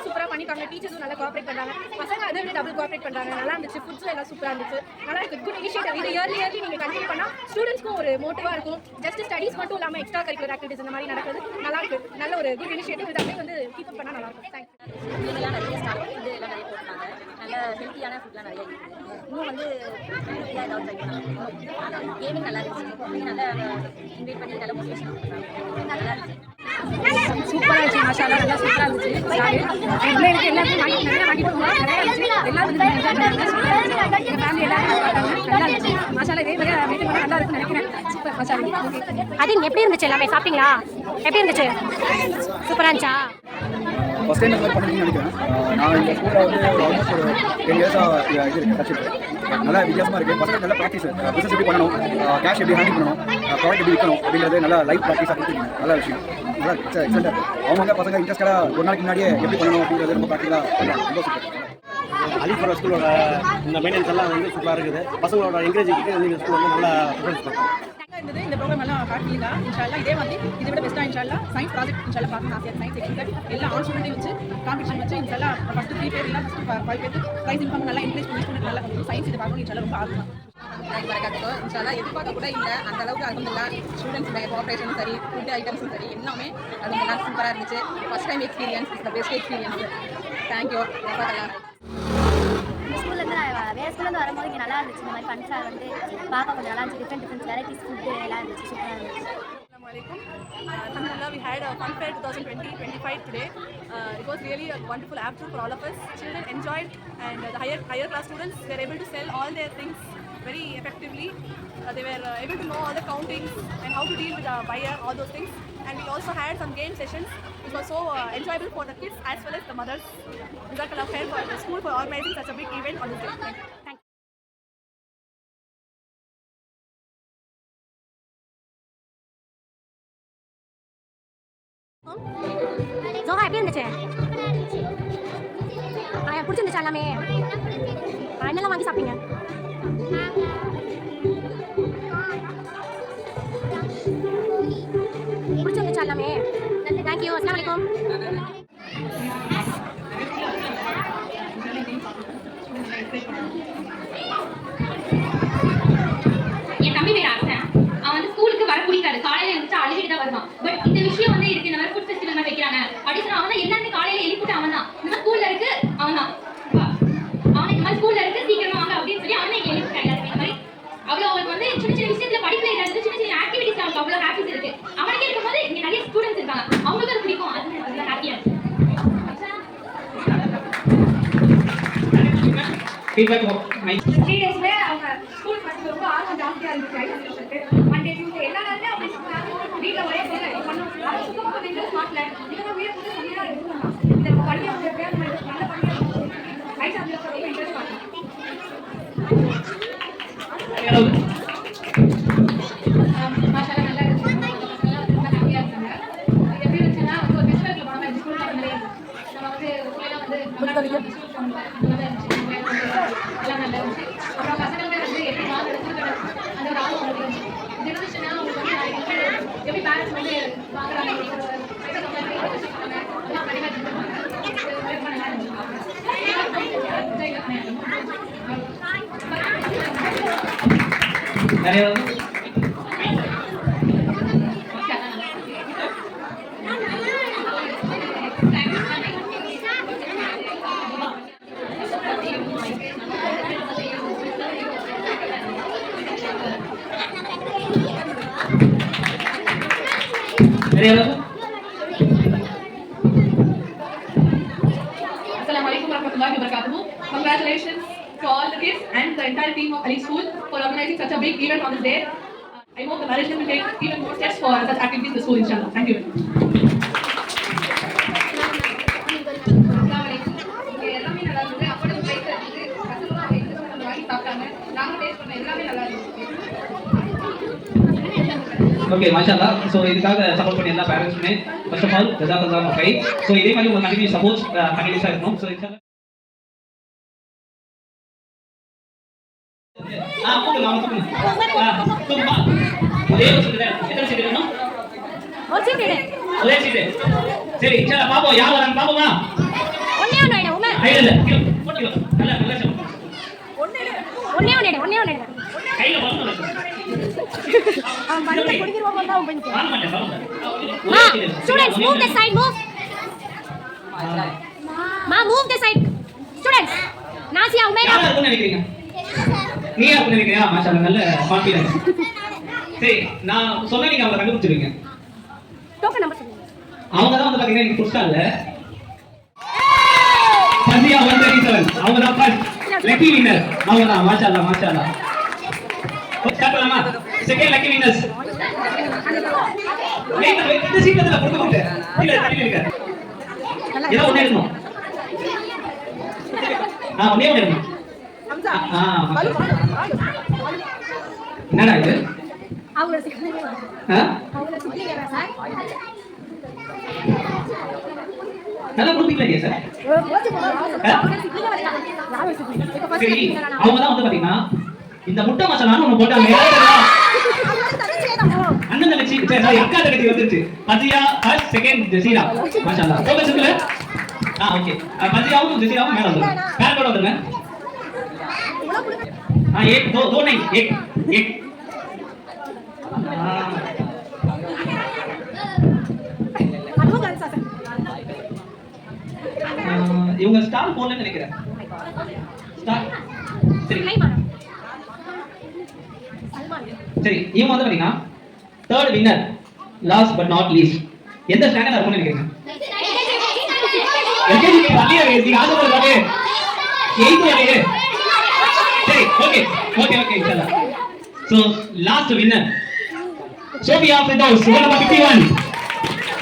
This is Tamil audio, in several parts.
சூப்பராக பண்ணிக்காங்க. டீச்சர்ஸும் நல்லா கோஆப்ரேட் பண்ணுறாங்க. பசங்க அதை விட டபுள் கோஆப்ரேட் பண்ணுறாங்க. நல்லா இருந்துச்சு. ஃபுட்ஸும் எல்லாம் சூப்பராக இருந்துச்சு. நல்லா இருக்குது. Good initiative. இது இயர்லி நீங்கள் கண்டினியூ பண்ணால் ஸ்டூடெண்ட்ஸ்க்கும் ஒரு மோட்டிவாக இருக்கும். ஜஸ்ட் ஸ்டடீஸ் மட்டும் இல்லாமல் எக்ஸ்ட்ரா கரிக்குலர் ஆக்டிவிட்டிஸ் இந்த மாதிரி நடக்குது. நல்லா இருக்குது. நல்ல ஒரு குட் இனிஷியேட்டிவ். இது அப்படியே வந்து கீப் அப் பண்ணால் நல்லாயிருக்கும். தேங்க்யூ. இதெல்லாம் நிறைய ஸ்டார்ட் ஃபுட்டு எல்லாம் நிறைய போட்டுருந்தாங்க. நல்ல ஹெல்த்தியான ஃபுட்லாம் நிறைய இருக்குது. இன்னும் வந்து ஹெல்த்தியாக ஏதாவது ட்ரை பண்ணாங்க. கேமிங் நல்லா இருந்துச்சு. நல்லா இன்வைட் பண்ணி நல்லா மோட்டிவேஷன் கொடுத்தாங்க. நல்லா இருந்துச்சு. சூப்பராக இருந்துச்சு. மசாலா நல்லா சூப்பராக இருந்துச்சு. பிள்ளைங்களுக்கு எல்லாத்தையும் நிறைய வாங்கிட்டு போகலாம். நிறையா இருந்துச்சு. எல்லாம் வந்து எங்கள் ஃபேமிலி எல்லாரும் பார்த்தாங்க. நல்லா இருந்துச்சு. மசாலா இதே மாதிரி வீட்டுக்கு நல்லா இருக்குன்னு நினைக்கிறேன். சூப்பர் மசாலா. அது எப்படி இருந்துச்சு? எல்லாமே சாப்பிட்டீங்களா? எப்படி இருந்துச்சு? சூப்பராக இருந்துச்சா? ஃபஸ்ட் டைம் இந்த மாதிரி பண்ணிருக்கீங்கன்னு நினைக்கிறேன். நான் இந்த ஸ்கூலில் வந்து ஆல்மோஸ்ட் ஒரு 10 இயர்ஸாக இது இருக்குது கற்றுட்டு. நல்லா வித்தியாசமாக இருக்குது. ஃபஸ்ட்டு நல்லா ப்ராக்டிஸ் பிஸ்னஸ் எப்படி பண்ணணும், கேஷ் எப்படி ஹேண்டில் பண்ணணும், ப்ராடக்ட் எப்படி விற்கணும் அப்படின்றது நல்லா லைஃப் ப்ராக்டிஸாக கொடுத்துருக்கீங்க. நல்ல விஷயம். நல்லா எக்ஸலண்ட்டாக இருக்குது. அவங்க பசங்க இன்ட்ரெஸ்டாக ஒரு நாளைக்கு முன்னாடியே எப்படி பண்ணணும் அப்படின்றது ரொம்ப ப்ராக்டிக்கலாக பண்ணலாம். ரொம்ப சூப்பர். அலிஃபோரா ஸ்கூலோட இந்த மெயின்டெனன்ஸ் எல்லாம் வந்து சூப்பராக இருக்குது. பசங்களோட என்கரேஜிங்க்கு இந்த ஸ்கூல் வந்து நல்லா ப்ரிஃபரன்ஸ் பண்ணுறாங்க. இருந்தது இந்த ப்ரோக்ராம் எல்லாம் காட்டிங்களா? இன்ஷால்லா இதே வந்து இதை விட பெஸ்ட்டாக இன்ஷால்லா சயின்ஸ் ப்ராஜெக்ட் இன்ஷால்லா பார்க்கணும் ஆசையாக. சயின்ஸ் எக்ஸிபிட் எல்லா ஆல் ஸ்டூடெண்ட்டையும் வச்சு காம்படிஷன் வச்சு இன்ஷால்லா ஃபஸ்ட்டு 3 பேர் இல்லை ஃபஸ்ட்டு 5 பேருக்கு ப்ரைஸ் இன்ஃபார்ம் நல்லா என்கரேஜ் பண்ணி ஸ்டூடெண்ட் நல்லா சயின்ஸ் இது பார்க்கணும் இன்ஷால்லா ரொம்ப ஆர்வம். வரக்காத்துக்கோ இன்ஷால்லா எதிர்பார்க்க கூட இல்லை. அந்த அளவுக்கு அல்ஹம்துலில்லாஹ் ஸ்டூடெண்ட்ஸுடைய கோஆப்ரேஷனும் சரி, ஃபுட் ஐட்டம்ஸும் சரி எல்லாமே அல்ஹம்துலில்லாஹ் சூப்பராக இருந்துச்சு. First time experience is the best experience. Thank you. ஸ்கூல்லேருந்து நான் வேறு ஸ்கூல்லேருந்து வரும்போது இங்கே நல்லா இருந்துச்சு. இந்த மாதிரி ஃபன்ஸாக வந்து பார்க்க கொஞ்சம் நல்லா இருந்துச்சு. டிஃப்ரெண்ட் வெரைட்டிஸ் ஃபுட்டு எல்லாம் இருந்துச்சு. சூப்பராக இருந்துச்சு. Alhamdulillah, we had a fun fair 2020-25 today. It was really a wonderful afternoon for all of us. Children enjoyed, and the higher class students were able to sell all their things very effectively. They were able to know all the countings and how to deal with the buyer, all those things. And we also had some game sessions, which was so enjoyable for the kids as well as the mothers. Jazakallah khair for the school for organizing such a big event on this day. Thank you. Joha எப்படி இருந்துச்சு? பிடிச்சிருந்துச்சு எல்லாமே? என்னெல்லாம் வாங்கி சாப்பிட்டீங்க? பிடிச்சிருந்துச்சு எல்லாமே? தேங்க்யூ. அஸ்ஸலாமு அலைக்கும். என் தம்பி பேர் அரசன். அவன் வந்து ஸ்கூலுக்கு வர பிடிக்காது. காலையில எழுந்துட்டு அழுகிட்டு தான் வருவான். பட் இந்த விஷயம் வந்து இருக்கு. இந்த மாதிரி ஃபுட் ஃபெஸ்டிவல் மாதிரி வைக்கிறாங்க அப்படின்னு சொன்னா அவன் தான் எல்லாருமே காலையில எழுப்பிட்டு அவன் தான் இந்த மாதிரி ஸ்கூல்ல இருக்கு அவன் தான் அவனை இந்த மாதிரி ஸ்கூல்ல இருக்கு சீக்கிரமா வாங்க அப்படின்னு சொல்லி அவனை எழுப்பிட்டாங்க. இந்த மாதிரி அவ்வளோ அவனுக்கு வந்து சின்ன சின்ன விஷயத்துல படிப்புல இல்லாத சின்ன சின்ன ஆக்டிவிட்டிஸ் அவனுக்கு அவ்வளோ ஹாப்பிஸ் இருக்கு. அவனுக்கு இருக்கும்போது இங்க நிறைய ஸ்டூடெண்ட்ஸ் இருக்காங்க. அவங்களுக்கு அது பிடிக்கும். அது ஹாப்பியா இருக்கு. ஃபீட்பேக் 3 days அவங்க ஸ்கூல் படிச்சு ரொம்ப ஆர்வம் ஜாஸ்தியாக இருந்துச்சு. மண்டே டியூஸ்டே எல்லா நாளுமே அப்படி வீட்டில் ஒரே போல பண்ணுவோம். அதை சுத்தமாக கொஞ்சம் ஸ்மார்ட்ல இவங்க வீடு போட்டு சொல்லிதான் எடுக்கணும். இந்த பள்ளியோட பேர் நல்ல பள்ளியாக ரைட் அதில் ரொம்ப இன்ட்ரெஸ்ட் பண்ணுவோம். மாஷாலா நல்லா இருந்துச்சு. ரொம்ப ஹாப்பியாக இருந்தாங்க. எப்படி இருந்துச்சுன்னா ஒரு ஃபெஸ்டிவலுக்கு போன மாதிரி ஸ்கூல் மாதிரி நம்ம வந்து ஸ்கூலெல்லாம் வந்து நல்லா இருந்துச்சு. எல்லாம் நல்லா இருந்துச்சு. அப்புறம் பசங்களுமே வந்து எப்படி மார்க் எடுத்துருக்காங்க அந்த ஒரு ஆர்வம் வந்து இருந்துச்சு. இது இருந்துச்சுன்னா அவங்களுக்கு வந்து எப்படி பேரண்ட்ஸ் வந்து வாங்குறாங்க எல்லாம் படிக்க நிறைய Assalamualaikum warahmatullahi wabarakatuh. Congratulations to all the kids and the entire team of Ali School for organizing such a big event on this day. I hope the management will take even more steps for such activities in the school, inshallah. Thank you very much. எல்லாமே நல்லா இருந்தது. அப்படி பிரைஸ் இருந்தது. பசங்களும் எக்ஸாம் வாங்கி சாப்பிட்டாங்க. நாங்கள் டேஸ்ட் பண்ண எல்லாமே நல்லா இருந்துச்சு. ஓகே மாஷால்லா. ஸோ இதுக்காக சப்போர்ட் பண்ணி எல்லா பேரண்ட்ஸுமே ஃபர்ஸ்ட் ஆஃப் ஆல் ஜஸாக்கல்லாஹு ஹைர். ஸோ இதே மாதிரி ஒரு கண்டினியூ சப்போர்ட் கண்டினியூஸாக இருக்கணும். ஸோ ஒரு சீட் ஒரே சீட்டு. சரி பாப்போம் யார் வராங்க பாப்போமா? இல்ல போட்டுக்கோ நல்ல நல்ல சவுண்ட் ஒண்ணே ஒண்ணு எடு கையில வரணும் அவன் பண்ணி குடிக்கிறவங்க தான் பண்ணிட்டு வாங்க மாட்டேன் students move the side move move the side students Nasia Umera யாரா இருக்குன்னு நினைக்கிறீங்க நீயா இருக்குன்னு நினைக்கிறியா மாஷாஅல்லாஹ் நல்ல கான்ஃபிடன்ஸ் சரி நான் சொன்னா நீங்க அவங்க கண்டுபிடிச்சிருவீங்க டோக்கன் நம்பர் சொல்லுங்க அவங்க தான் வந்து பாத்தீங்கன்னா இன்னைக்கு புடிச்சால பந்தியா 137 அவங்க தான் ஃபர்ஸ்ட் லக்கி வின்னர் அவங்க தான் மாஷாஅல்லாஹ் ஸ்டார்ட் பண்ணலாமா செகண்ட் லக்கி வின்னர்ஸ் இந்த சீட்ல தான் கொடுக்க மாட்டேன் இல்ல தள்ளி நிக்க ஏதோ ஒண்ணே இருக்கணும் ஒண்ணே இருக்கணும் என்னடா இது அவங்க சிக்லிங்க சார் நல்லா கொடுப்பீங்களா சார் சரி அவங்க தான் வந்து பாத்தீங்கன்னா இந்த முட்டை மசாலான்னு ஒண்ணு போட்டாங்க அண்ணன் தங்கச்சி சரி அக்கா தங்கச்சி வந்துருச்சு bhajiya first second Jazeera மாஷாஅல்லாஹ் focus இருக்குல ஓகே பஜியாவும் ஜெசீராவும் மேல வந்துருங்க பேர் கூட வந்துருங்க एक दो नहीं एक இவங்க ஸ்டார் போடலன்னு நினைக்கிறேன் ஸ்டார் சரி சரி இவங்க வந்து பாத்தீங்கன்னா third winner last but not least எந்த ஸ்டாண்டர்ட் இருக்கும்னு நினைக்கிறீங்க எல்கேஜி வரையா நீங்க ஆசைப்படுறாங்க 8th வரையே சரி ஓகே இன்ஷாஅல்லாஹ் so last winner Sofia Firdaus number 51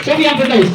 Sofia Firdaus